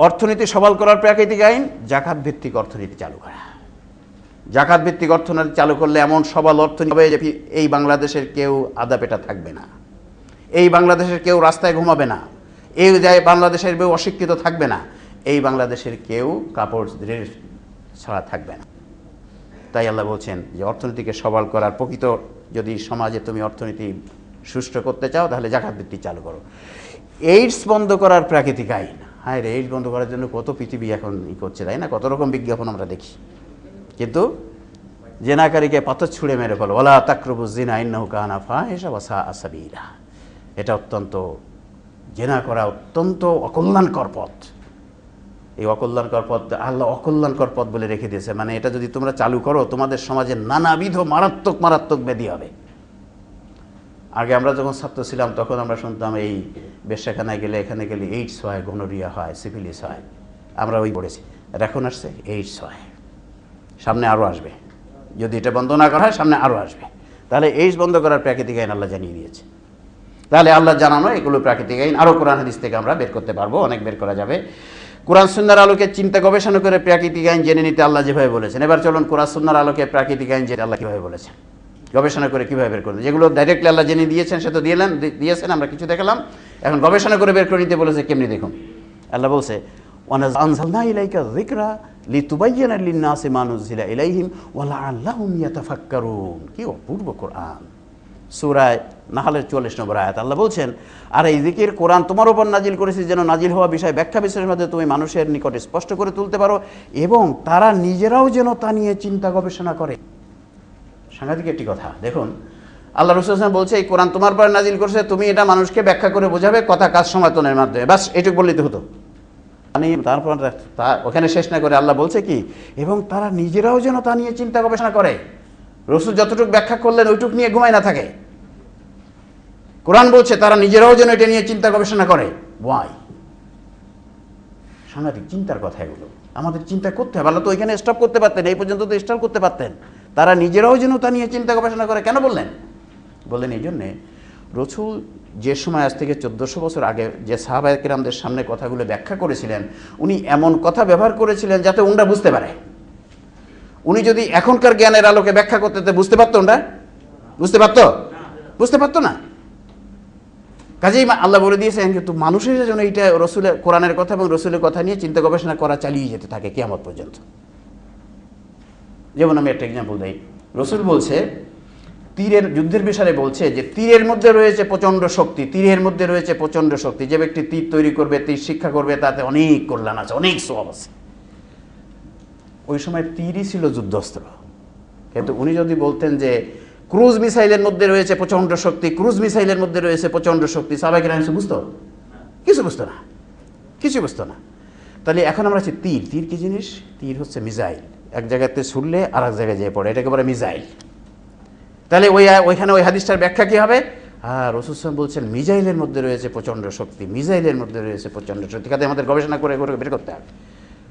অর্থনীতি সবল করার প্রাকৃতিক আইন জাকাত ভিত্তিক অর্থনীতি চালু করা। জাকাত ভিত্তিক অর্থনীতি চালু করলে এমন সবল অর্থনীতি হবে যে এই বাংলাদেশের কেউ আদাপেটা থাকবে না, এই বাংলাদেশের কেউ রাস্তায় ঘুমাবে না, এই বাংলাদেশের কেউ অশিক্ষিত থাকবে না, এই বাংলাদেশের কেউ কাপড় ড্রেস ছাড়া থাকবে না। তাই আল্লাহ বলছেন যে অর্থনীতিকে সবল করার প্রকৃত যদি সমাজে তুমি অর্থনীতি সুষ্ঠু করতে চাও তাহলে জাকাত ভিত্তিক চালু করো। এইডস বন্ধ করার প্রাকৃতিক আইন, হ্যাঁ রে, এইডস বন্ধ করার জন্য কত পৃথিবী এখন করছে, তাই না? কত রকম বিজ্ঞাপন আমরা দেখি। কিন্তু জেনাকারীকে পাথর ছুঁড়ে মেরে ফেলো, ওয়ালা তাকরাবুজ জিনা ইন্নাহু কানা ফাহিশা ওয়া সাআ সাবিলা। এটা অত্যন্ত, জেনা করা অত্যন্ত অকল্যাণকর পথ। এই অকল্যাণকর পথ আল্লাহ অকল্যাণকর পথ বলে রেখে দিয়েছে। মানে এটা যদি তোমরা চালু করো তোমাদের সমাজে নানাবিধ মারাত্মক মারাত্মক ব্যাধি হবে। আগে আমরা যখন ছাত্র ছিলাম তখন আমরা শুনতাম এই বেশ্যাখানায় গেলে, এখানে গেলে এইডস হয়, গনোরিয়া হয়, সিফিলিস হয়, আমরা ওই পড়েছি। আর এখন আসছে এইডস হয়, সামনে আরও আসবে। যদি এটা বন্ধ না করা হয় সামনে আরও আসবে। তাহলে এইডস বন্ধ করার প্রাকৃতিক আইন আল্লাহ জানিয়ে দিয়েছে। তাহলে আল্লাহ জানানো এগুলো প্রাকৃতিক আইন আরও কোরআন হাদিস থেকে আমরা বের করতে পারবো, অনেক বের করা যাবে। কোরআন সুন্নাহর আলোকে চিন্তা গবেষণা করে প্রাকৃতিক আইন জেনে নিতে আল্লাহ যেভাবে বলেছেন। এবার চলুন কোরআন সুন্নাহর আলোকে প্রাকৃতিক আইন জেনে আল্লাহ কীভাবে বলেছেন, গবেষণা করে কীভাবে বের করবে। যেগুলো ডাইরেক্টলি আল্লাহ জেনে দিয়েছেন সে তো দিয়েছেন, আমরা কিছু দেখালাম। এখন গবেষণা করে বের করে নিতে বলেছে কেমনি দেখুন। আল্লাহ বলছে আনজালনা ইলাইকা যিকরা লিতুবাইয়িনা লিন-নাসি মা নুযিলা ইলাইহিম ওয়া লাআল্লাহুম ইয়াতাফাক্কারুন। কি অপূর্ব কোরআন! সূরা নাহলের 44 নম্বর আয়াত আল্লাহ বলছেন, আর এই জিকির কোরআন তোমার উপর নাজিল করেছি যেন নাজিল হওয়া বিষয় ব্যাখ্যা বিশ্লেষণের মধ্যে তুমি মানুষের নিকটে স্পষ্ট করে তুলতে পারো এবং তারা নিজেরাও যেন তা নিয়ে চিন্তা গবেষণা করে। সাংঘাতিক একটি কথা। দেখুন আল্লাহ রাসূল সাল্লাল্লাহু আলাইহি ওয়াসাল্লাম বলছে এই কোরআন তোমার উপর নাজিল করেছে, তুমি এটা মানুষকে ব্যাখ্যা করে বোঝাবে কথা কাজ সমাধানের মাধ্যমে, বাস এটুকু বললেই তো হতো। তারপর ওখানে শেষ না করে আল্লাহ বলছে কি, এবং তারা নিজেরাও যেন তা নিয়ে চিন্তা গবেষণা করে। রাসূল যতটুকু ব্যাখ্যা করলেন ওইটুকু নিয়ে ঘুমায় না থাকে। কোরআন বলছে তারা নিজেরাও যেন এটা নিয়ে চিন্তা গবেষণা করে। ওয়াই? সাংঘাতিক চিন্তার কথা এগুলো। আমাদের চিন্তা করতে হবে। আল্লাহ তো ওইখানে স্টপ করতে পারতেন, এই পর্যন্ত তো স্টপ করতে পারতেন। তারা নিজেরাও যেন তা নিয়ে চিন্তা গবেষণা করে। কেন বললেন? বললেন এই জন্যে রাসূল যে সময় আজ থেকে 1400 বছর আগে যে সাহাবায়ে কেরামদের সামনে কথাগুলো ব্যাখ্যা করেছিলেন, উনি এমন কথা ব্যবহার করেছিলেন যাতে ওনারা বুঝতে পারে। উনি যদি এখনকার জ্ঞানের আলোকে ব্যাখ্যা করতে বুঝতে পারতো ওনারা? বুঝতে পারতো? বুঝতে পারতো না। কাজেই আল্লাহ বলে দিয়েছেন কিন্তু মানুষের জন্য এইটা রাসূলের কোরআনের কথা এবং রাসূলের কথা নিয়ে চিন্তা গবেষণা করা চালিয়ে যেতে থাকে কিয়ামত পর্যন্ত। যেমন আমি একটা এক্সাম্পল দিই। রাসূল বলছে তীরের যুদ্ধের বিষয়ে বলছে যে তীরের মধ্যে রয়েছে প্রচণ্ড শক্তি, তীরের মধ্যে রয়েছে প্রচণ্ড শক্তি। যে ব্যক্তি তীর তৈরি করবে, তীর শিক্ষা করবে, তাতে অনেক কল্যাণ আছে, অনেক সওয়াব আছে। ওই সময় তীরই ছিল যুদ্ধাস্ত্র। কিন্তু উনি যদি বলতেন যে ক্রুজ মিসাইলের মধ্যে রয়েছে প্রচণ্ড শক্তি, ক্রুজ মিসাইলের মধ্যে রয়েছে প্রচণ্ড শক্তি, সাহাবায়ে কেরাম বুঝতো? কিছু বুঝতো না, কিছু বুঝতো না। তাহলে এখন আমরা আছি তীর। তীর কি জিনিস? তীর হচ্ছে মিসাইল, এক জায়গাতে ছুড়লে আর এক জায়গায় যেয়ে পড়ে, এটাকে বলে মিসাইল। তাহলে ওইখানে ওই হাদিসটার ব্যাখ্যা কী হবে? হ্যাঁ, রাসূল সাল্লাল্লাহু আলাইহি ওয়াসাল্লাম বলছেন মিসাইলের মধ্যে রয়েছে প্রচণ্ড শক্তি, মিসাইলের মধ্যে রয়েছে প্রচণ্ড শক্তি। কাজে আমাদের গবেষণা করে করে বের করতে হবে,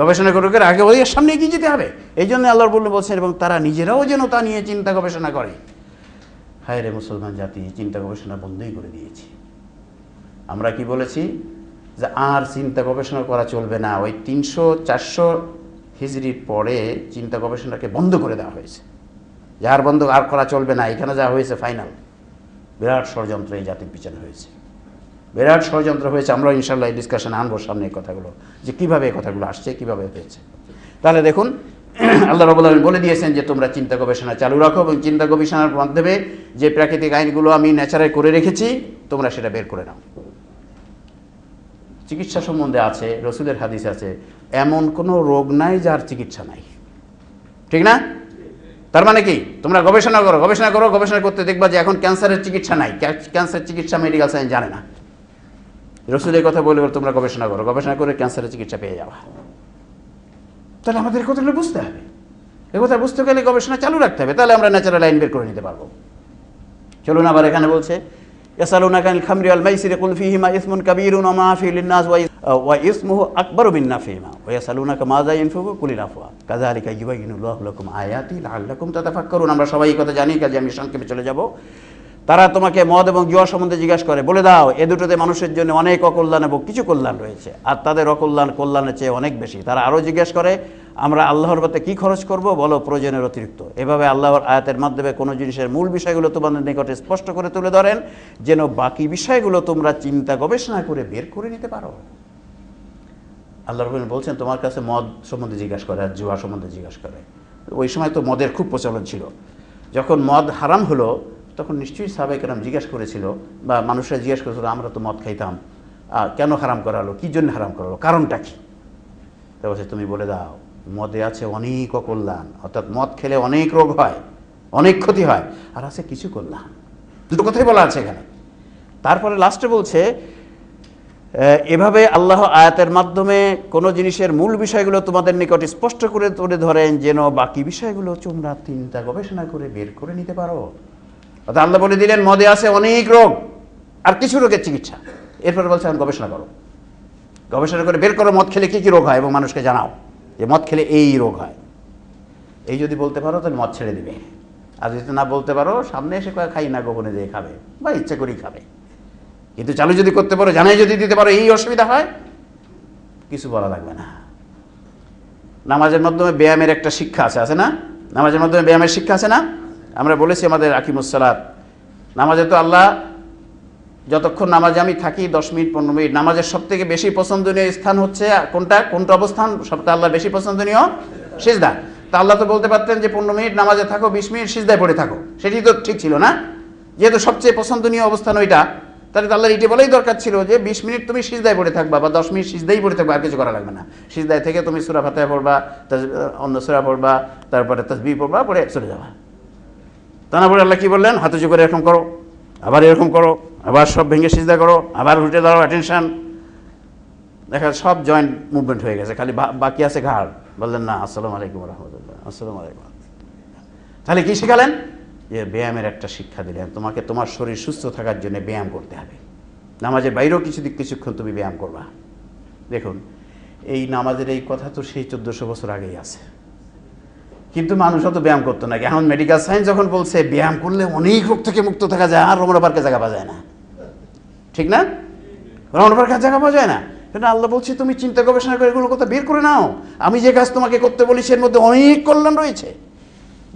গবেষণা করে করে আগে ওই সামনে এগিয়ে যেতে হবে। এই জন্য আল্লাহর বলছেন এবং তারা নিজেরাও যেন তা নিয়ে চিন্তা গবেষণা করে। হায় রে মুসলমান জাতি, চিন্তা গবেষণা বন্ধই করে দিয়েছি। আমরা কি বলেছি যে আর চিন্তা গবেষণা করা চলবে না। ওই 300-400 হিজরির পরে চিন্তা গবেষণাকে বন্ধ করে দেওয়া হয়েছে। যার বন্ধ আর করা চলবে না, এখানে যা হয়েছে ফাইনাল। বিরাট ষড়যন্ত্র এই জাতির পিছনে হয়েছে, বিরাট ষড়যন্ত্র হয়েছে। আমরা ইনশাআল্লাহ এই ডিসকাশনে আনবো সামনে এই কথাগুলো, যে কীভাবে এই কথাগুলো আসছে, কীভাবে হয়েছে। তাহলে দেখুন আল্লাহ রাব্বুল আলামিন বলে দিয়েছেন যে তোমরা চিন্তা গবেষণা চালু রাখো এবং চিন্তা গবেষণার মাধ্যমে যে প্রাকৃতিক আইনগুলো আমি ন্যাচারে করে রেখেছি তোমরা সেটা বের করে নাও। চিকিৎসা সম্বন্ধে আছে, রাসূলের হাদিস আছে, এমন কোনো রোগ নাই যার চিকিৎসা নাই, ঠিক না? তার মানে কি? তোমরা গবেষণা করো, গবেষণা করো, গবেষণা করতে দেখবা যে এখন ক্যান্সারের চিকিৎসা নাই। ক্যান্সার চিকিৎসা মেডিকেল সায়েন্স জানে না। রাসূলের কথা বলে তোমরা গবেষণা করো, গবেষণা করে ক্যান্সারের চিকিৎসা পেয়ে যাওয়া। তাহলে আমাদের কথাগুলো বুঝতে হবে। এ কথা বুঝতে গেলে গবেষণা চালু রাখতে হবে, তাহলে আমরা ন্যাচারাল আইন বের করে নিতে পারবো। চলুন আবার এখানে বলছে ইয়াসালুনাকা আনিল খামরি ওয়াল মাইসিরি কুল ফীহিমা ইসমুন কাবীরুন ওয়া মানাফিউ লিন-নাস ওয়া ইসমুহু আকবারু মিন নাফিহিমা ওয়া ইয়াসালুনাকা মাযা ইয়ানফিকু কুলিল আফওয়া কাযালিকা ইউবাইয়িনুল্লাহু লাকুম আয়াতি লাআল্লাকুম তাতাফাক্কারুন। আমরা সবাই এই কথা জানি, কাজে আমি সংক্ষেপে চলে যাব। তারা তোমাকে মদ এবং জুয়া সম্বন্ধে জিজ্ঞাসা করে, বলে দাও এ দুটোতে মানুষের জন্য অনেক অকল্যাণ এবং কিছু কল্যাণ রয়েছে, আর তাদের অকল্যাণ কল্যাণের চেয়ে অনেক বেশি। তারা আরও জিজ্ঞেস করে, আমরা আল্লাহর পথে কী খরচ করব, বলো প্রয়োজনের অতিরিক্ত। এভাবে আল্লাহর আয়াতের মাধ্যমে কোনো জিনিসের মূল বিষয়গুলো তোমাদের নিকটে স্পষ্ট করে তুলে ধরেন, যেন বাকি বিষয়গুলো তোমরা চিন্তা গবেষণা করে বের করে নিতে পারো। আল্লাহ রাব্বুল বলছেন, তোমার কাছে মদ সম্বন্ধে জিজ্ঞাসা করে আর জুয়া সম্বন্ধে জিজ্ঞাসা করে। ওই সময় তো মদের খুব প্রচলন ছিল। যখন মদ হারাম হলো তখন নিশ্চয়ই সাহাবায়ে কেরাম জিজ্ঞাসা করেছিল, বা মানুষরা জিজ্ঞাসা করেছিল, আমরা তো মদ খাইতাম, কেন হারাম করা হলো, কী জন্য হারাম করা হলো, কারণটা কী? তা বলছে, তুমি বলে দাও মদে আছে অনেক অকল্যাণ, অর্থাৎ মদ খেলে অনেক রোগ হয়, অনেক ক্ষতি হয়, আর আছে কিছু কল্যাণ। দুটো কথাই বলা আছে এখানে। তারপরে লাস্টে বলছে, এভাবে আল্লাহ আয়াতের মাধ্যমে কোনো জিনিসের মূল বিষয়গুলো তোমাদের নিকট স্পষ্ট করে তুলে ধরেন, যেন বাকি বিষয়গুলো তোমরা চিন্তা গবেষণা করে বের করে নিতে পারো। অর্থাৎ আল্লাহ বলে দিলেন মদে আছে অনেক রোগ আর কিছু রোগের চিকিৎসা। এরপরে বলছে এখন গবেষণা করো, গবেষণা করে বের করো মদ খেলে কী কী রোগ হয় এবং মানুষকে জানাও যে মদ খেলে এই রোগ হয়। এই যদি বলতে পারো তাহলে মদ ছেড়ে দিবে, আর যদি না বলতে পারো সামনে এসে খাই না, গোপনে দিয়ে খাবে বা ইচ্ছা করেই খাবে। কিন্তু চালু যদি করতে পারো, জানাই যদি দিতে পারো এই অসুবিধা হয়, কিছু বলা লাগবে না। নামাজের মাধ্যমে ব্যায়ামের একটা শিক্ষা আছে না? নামাজের মাধ্যমে ব্যায়ামের শিক্ষা আছে না? আমরা বলেছি আমাদের আকিমুসসালাত, নামাজে তো আল্লাহ যতক্ষণ নামাজে আমি থাকি 10 মিনিট 15 মিনিট, নামাজের সবথেকে বেশি পছন্দনীয় স্থান হচ্ছে কোনটা অবস্থান সবটা আল্লাহ বেশি পছন্দনীয়? সিজদা। তা আল্লাহ তো বলতে পারতেন যে 15 মিনিট নামাজে থাকো, 20 মিনিট সিজদায় পড়ে থাকো, সেটি তো ঠিক ছিল না? যেহেতু সবচেয়ে পছন্দনীয় অবস্থান ওইটা, তাহলে আল্লাহর এটি বলেই দরকার ছিল যে 20 মিনিট তুমি সিজদায় পড়ে থাকবা বা 10 মিনিট সিজদাই পড়ে থাকবা, আর কিছু করা লাগবে না। সিজদায় থেকে তুমি সূরা ফাতিহা পড়বা, অন্য সূরা পড়বা, তারপরে তাসবিহ পড়বা, পড়ে চলে যাবা। তা না পড়ে আল্লাহ কি বললেন? হাত উঁচু করে এরকম করো, আবার এরকম করো, আবার সব ভেঙে সিজদা করো, আবার উঠে দাঁড়াও, অ্যাটেনশন। দেখা সব জয়েন্ট মুভমেন্ট হয়ে গেছে, খালি বাকি আছে ঘাড়। বললেন না, আসসালামু আলাইকুম রহমতুল্লাহ, আসসালামু আলাইকুম। তাহলে কি শিখালেন? যে ব্যায়ামের একটা শিক্ষা দিলেন, তোমাকে তোমার শরীর সুস্থ থাকার জন্য ব্যায়াম করতে হবে। নামাজের বাইরেও কিছুক্ষণ তুমি ব্যায়াম করবা। দেখুন, এই নামাজের এই কথা তো সেই 1400 বছর আগেই আছে, কিন্তু মানুষ অত ব্যায়াম করতো না। এখন মেডিকেল সায়েন্স যখন বলছে ব্যায়াম করলে অনেক রোগ থেকে মুক্ত থাকা যায়, আর রমনা পার্কে জায়গা পাওয়া যায় না, ঠিক না? রমনা পার্কে জায়গা পাওয়া যায় না, কিন্তু আল্লাহ বলছে তুমি চিন্তা গবেষণা করে এগুলো কথা বের করে নাও। আমি যে কাজ তোমাকে করতে বলেছি এর মধ্যে অনেক কল্যাণ রয়েছে,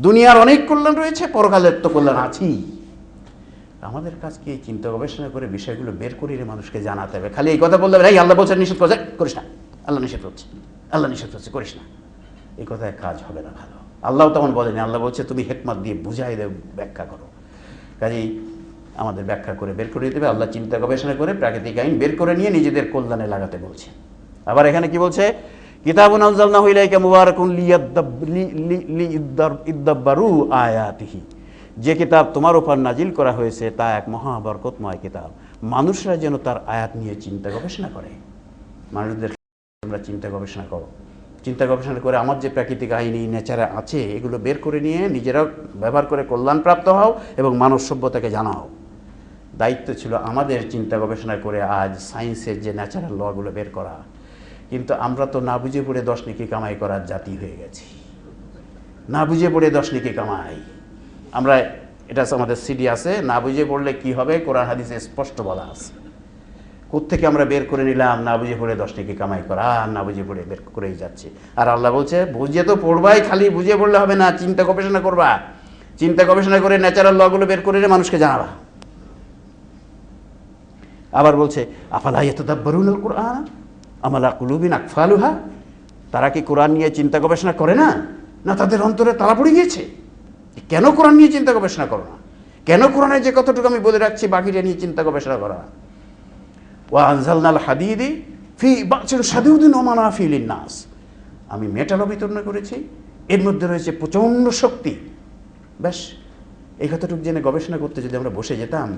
দুনিয়ার অনেক কল্যাণ রয়েছে, পরকালের তো কল্যাণ আছেই। আমাদের কাজ কি চিন্তা গবেষণা করে বিষয়গুলো বের করে মানুষকে জানাতে হবে। খালি এই কথা বলতে হবে, আল্লাহ বলছে নিষেধ করছে, করিস না, আল্লাহ নিষেধ করছে, আল্লাহ নিষেধ করছে, করিস না, এই কথায় কাজ হবে না ভালো। আল্লাহ তখন বলেনি, আল্লাহ বলছে তুমি হিকমত দিয়ে বুঝাই দেবে, ব্যাখ্যা করো। কাজেই আমাদের ব্যাখ্যা করে বের করে দেবে। আল্লাহ চিন্তা গবেষণা করে প্রাকৃতিক আইন বের করে নিয়ে নিজেদের কল্যাণে লাগাতে বলছে। আবার এখানে কি বলছে? কিতাবুন আনজালনাহু ইলাইকা মুবারাকুন লিয়াদাব্বারু আয়াতিহি, যে কিতাব তোমার উপর নাজিল করা হয়েছে তা এক মহাবরকতময় কিতাব, মানুষরা যেন তার আয়াত নিয়ে চিন্তা গবেষণা করে। মানুষদের তোমরা চিন্তা গবেষণা করো, চিন্তা গবেষণা করে আমার যে প্রাকৃতিক আইনি নেচারে আছে এগুলো বের করে নিয়ে নিজেরাও ব্যবহার করে কল্যাণপ্রাপ্ত হও এবং মানব সভ্যতাকে জানাও। দায়িত্ব ছিল আমাদের চিন্তা গবেষণা করে আজ সায়েন্সের যে ন্যাচারাল লগুলো বের করা, কিন্তু আমরা তো না বুঝে পড়ে 10 নেকি কামাই করার জাতি হয়ে গেছি। না বুঝে পড়ে 10 নেকি কামাই, আমরা এটা আমাদের সিডি আছে, না বুঝে পড়লে কি হবে কোরআন হাদিসে স্পষ্ট বলা আছে। কোত্থেকে আমরা বের করে নিলাম না বুঝে পড়ে 10 নেকি কামাই করা, আর না বুঝে পড়ে বের করেই যাচ্ছে। আর আল্লাহ বলছে বুঝে তো পড়বাই, খালি বুঝে পড়লে হবে না, চিন্তা গবেষণা করবা, চিন্তা গবেষণা করে ন্যাচারাল লগুলো বের করে মানুষকে জানাবা। আবার বলছে আফালা ইয়াতাদাব্বারুনাল কুরআন আম আলা কুলুবিন আকফালুহা, তারা কি কোরআন নিয়ে চিন্তা গবেষণা করে না, না তাদের অন্তরে তালা পড়ে গিয়েছে? কেন কোরআন নিয়ে চিন্তা গবেষণা করো না? কেন কোরআনের যে কতটুকু আমি বলে রাখছি বাকিটা নিয়ে চিন্তা গবেষণা করা? ওয়া আনজালনাল হাদিদি ফি বা'সিন শাদীদিন ওয়া মানাফিউ লিন-নাস, আমি মেটাল বিতরণ করেছি, এর মধ্যে রয়েছে প্রচণ্ড শক্তি। ব্যাস এই কতটুকু জেনে গবেষণা করতে যদি আমরা বসে যেতাম,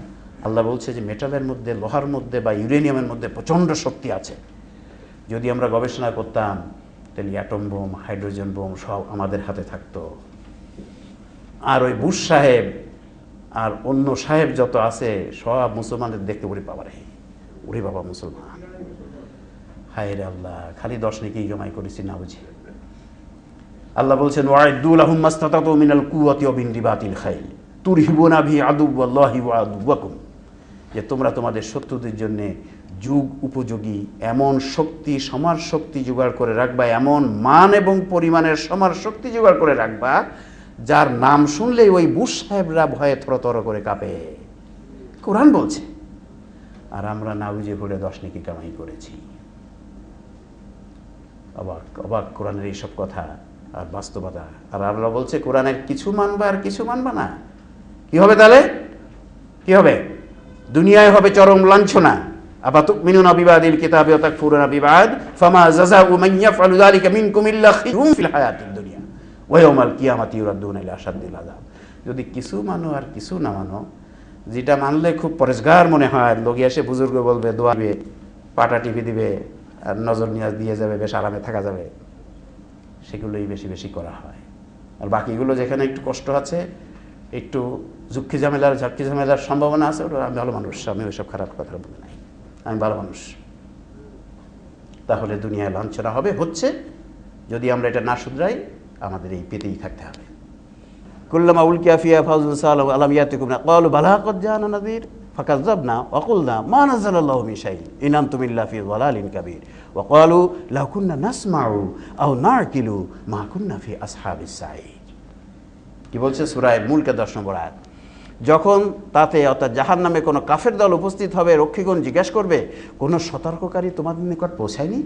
আল্লাহ বলছে যে মেটালের মধ্যে, লোহার মধ্যে বা ইউরেনিয়ামের মধ্যে প্রচণ্ড শক্তি আছে। যদি আমরা গবেষণা করতাম তাহলে অ্যাটম বোম, হাইড্রোজেন বোম সব আমাদের হাতে থাকতো। আর ওই বুশ সাহেব আর অন্য সাহেব যত আছে সব মুসলমানদের দেখতে উড়ে বাবা রে, উড়ে বাবা মুসলমান, হায় রে আল্লাহ, খালি 10 নেকি জমাই করেছি না বুঝি। আল্লাহ বলছেন ওয়াইদু লাহুম মাসতাতাতু মিনাল কুওয়াতি ওয়া বিন রিবাতিল খাইল, তুরহিবুনা ভি আদুওয়াল্লাহি ওয়া আদুওয়াকুম, যে তোমরা তোমাদের শত্রুদের জন্য যুগ উপযোগী এমন শক্তি, সমার শক্তি জোগাড় করে রাখবা, এমন মান এবং পরিমাণের সমার শক্তি জোগাড় করে রাখবা যার নাম শুনলেই ওই বুশ সাহেবরা ভয়ে থরথর করে কাঁপে। কোরআন বলছে। আর আমরা নাউজে ঘুরে 10 নেকি কামাই করেছি। অবাক অবাক কোরআনের এইসব কথা আর বাস্তবতা। আর আল্লাহ বলছে কোরআনের কিছু মানবা আর কিছু মানবা না। কি হবে তাহলে? কি হবে? দুনিয়ায় হবে চরম লাঞ্ছনা। আফাতুমিনুনা বিবাদিল কিতাবি ওয়া তাকফুরুনা বিবাদ ফামা জাযাউ মান ইয়াফআলু যালিকা মিনকুম ইল্লা খিজুন ফিল হায়াতিদ দুনিয়া ওয়া ইয়াউমাল কিয়ামাতি ইউরাদুনা ইলা আশাদ্দিল আযাব। যদি কিছু মানো আর কিছু না মানো, যেটা মানলে খুব পরেশগার মনে হয়, লোকে এসে বুজুর্গ বলবে, দোয়া দিবে, পাটা টিপি দিবে, আর নজর নিয়াজ দিয়ে যাবে, বেশ আরামে থাকা যাবে, সেগুলোই বেশি বেশি করা হয়। আর বাকিগুলো যেখানে একটু কষ্ট আছে, একটু ঝক্কি ঝামেলার সম্ভাবনা আছে, ওটা আমি ভালো মানুষ, আমি ওইসব খারাপ কথা বলি নাই, আমি ভালো মানুষ। তাহলে দুনিয়ায় লাঞ্ছনা হবে, হচ্ছে। যদি আমরা এটা না শুধরাই, আমাদের এই পেতেই থাকতে হবে। কুল্লামা উলকিয়া ফিহা ফাউজুন সালাম আলাম ইয়াতিকুম ক্বালু বালা ক্বাদ জাআনা নাযীর ফাকাযযাবনা ওয়া কুলনা মা নাযালাল্লাহু মিন শাইইন ইন আনতুম ইল্লা ফি যালালিন কাবীর ওয়া ক্বালু লাউ কুন্না নাসমাউ আও না'কিলু মা কুন্না ফি আসহাবিস সাঈর। কি বলছে সূরা মুলকে 10 নম্বর আয়াত। যখন তাতে অর্থাৎ জাহান্নামে কোনো কাফের দল উপস্থিত হবে, রক্ষীগণ জিজ্ঞেস করবে, কোনো সতর্ককারী তোমাদের নিকট পৌঁছায়নি?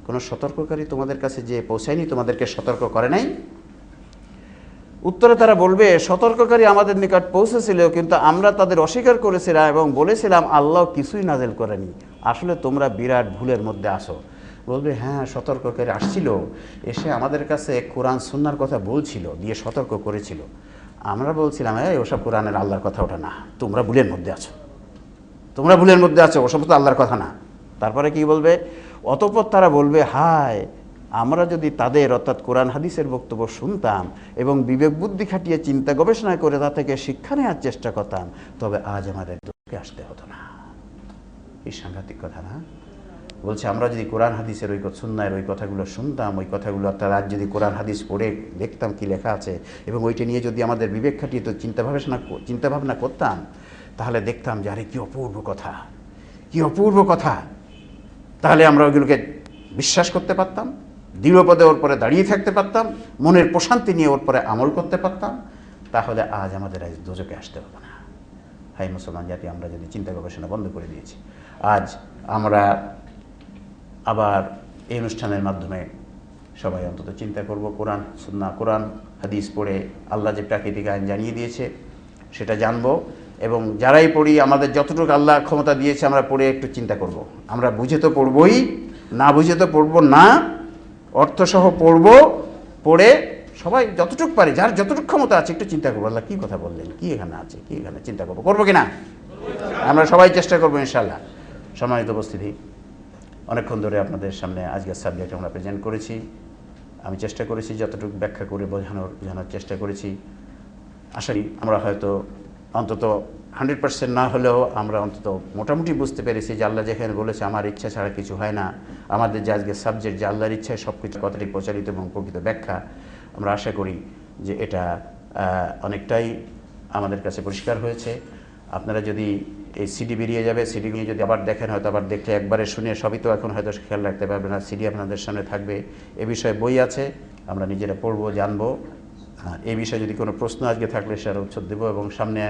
কোনো সতর্ককারী তোমাদের কাছে যে পৌঁছায়নি, তোমাদেরকে সতর্ক করে নাই? উত্তরে তারা বলবে, সতর্ককারী আমাদের নিকট পৌঁছেছিল, কিন্তু আমরা তাদের অস্বীকার করেছিলাম এবং বলেছিলাম আল্লাহ কিছুই নাযিল করেনি। আসলে তোমরা বিরাট ভুলের মধ্যে আসো। বলবে, হ্যাঁ সতর্ককারী আসছিল, এসে আমাদের কাছে কোরআন সুন্নাহর কথা বলছিল, দিয়ে সতর্ক করেছিল। আমরা বলছিলাম, ওসব কোরআনের আল্লাহর কথা ওটা না, তোমরা ভুলের মধ্যে আছো, তোমরা ভুলের মধ্যে আছো, ওসব তো আল্লাহর কথা না। তারপরে কি বলবে? অতঃপর তারা বলবে, হায় আমরা যদি তাদের অর্থাৎ কোরআন হাদিসের বক্তব্য শুনতাম এবং বিবেক বুদ্ধি খাটিয়ে চিন্তা গবেষণা করে তা থেকে শিক্ষা নেওয়ার চেষ্টা করতাম, তবে আজ আমাদের দুঃখে আসতে হতো না। এই সাংঘাতিক কথা না? বলছে আমরা যদি কোরআন হাদিসের ওই সুন্নাহের ওই কথাগুলো শুনতাম, ওই কথাগুলো অর্থাৎ আজ যদি কোরআন হাদিস পড়ে দেখতাম কি লেখা আছে এবং ওইটা নিয়ে যদি আমাদের বিবেক খাটিয়ে তো চিন্তাভাবনা করতাম, তাহলে দেখতাম যে আরে কি অপূর্ব কথা, কি অপূর্ব কথা। তাহলে আমরা ওইগুলোকে বিশ্বাস করতে পারতাম, দৃঢ়পদে ওর পরে দাঁড়িয়ে থাকতে পারতাম, মনের প্রশান্তি নিয়ে ওর পরে আমল করতে পারতাম, তাহলে আজ আমাদের আজ দোজখে আসতে হতো না। হাই মুসলমান জাতি, আমরা যদি চিন্তা গবেষণা বন্ধ করে দিয়েছি, আজ আমরা আবার এই অনুষ্ঠানের মাধ্যমে সবাই অন্তত চিন্তা করব, কোরআন সুন্নাহ, কোরআন হাদিস পড়ে আল্লাহ যে প্রাকৃতিক আইন জানিয়ে দিয়েছে সেটা জানবো, এবং যারাই পড়ি আমাদের যতটুকু আল্লাহ ক্ষমতা দিয়েছে আমরা পড়ে একটু চিন্তা করব। আমরা বুঝে তো পড়বই, না বুঝে তো পড়বো না, অর্থসহ পড়ব, পড়ে সবাই যতটুকু পারে, যার যতটুকু ক্ষমতা আছে একটু চিন্তা করবো, আল্লাহ কী কথা বললেন, কি এখানে আছে, কি এখানে চিন্তা করবো, করবো কিনা? আমরা সবাই চেষ্টা করবো ইনশাআল্লাহ। সম্মানিত উপস্থিতি, অনেকক্ষণ ধরে আপনাদের সামনে আজকের সাবজেক্ট আমরা প্রেজেন্ট করেছি। আমি চেষ্টা করেছি যতটুকু ব্যাখ্যা করে বোঝানোর চেষ্টা করেছি। আশা করি আমরা হয়তো অন্তত 100% না হলেও আমরা অন্তত মোটামুটি বুঝতে পেরেছি যে আল্লাহ যেখানে বলেছে আমার ইচ্ছা ছাড়া কিছু হয় না, আমাদের যে আজকের সাবজেক্ট যে আল্লাহর ইচ্ছায় সব কিছু কথাটি প্রচারিত এবং প্রকৃত ব্যাখ্যা, আমরা আশা করি যে এটা অনেকটাই আমাদের কাছে পরিষ্কার হয়েছে। আপনারা যদি এই সিডি বেরিয়ে যাবে, সিডিগুলি যদি আবার দেখেন, হয়তো আবার দেখলে একবারে শুনে সবই তো এখন হয়তো খেয়াল রাখতে পারবে না, সিডি আপনাদের সামনে থাকবে, এ বিষয়ে বই আছে, আমরা নিজেরা পড়বো, জানবো। এই বিষয়ে যদি কোনো প্রশ্ন আজকে থাকলে সেটার উত্তর দেবো এবং সামনে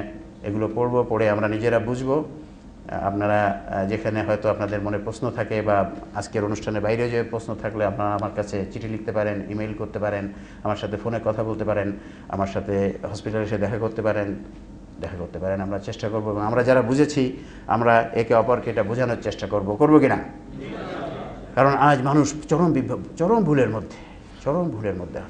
এগুলো পড়বো, পড়ে আমরা নিজেরা বুঝবো। আপনারা যেখানে হয়তো আপনাদের মনে প্রশ্ন থাকে বা আজকের অনুষ্ঠানের বাইরে যে প্রশ্ন থাকলে আপনারা আমার কাছে চিঠি লিখতে পারেন, ইমেইল করতে পারেন, আমার সাথে ফোনে কথা বলতে পারেন, আমার সাথে হসপিটালে এসে দেখা করতে পারেন। আমরা চেষ্টা করবো এবং আমরা যারা বুঝেছি আমরা একে অপরকে এটা বোঝানোর চেষ্টা করবো কিনা? কারণ আজ মানুষ চরম ভুলের মধ্যে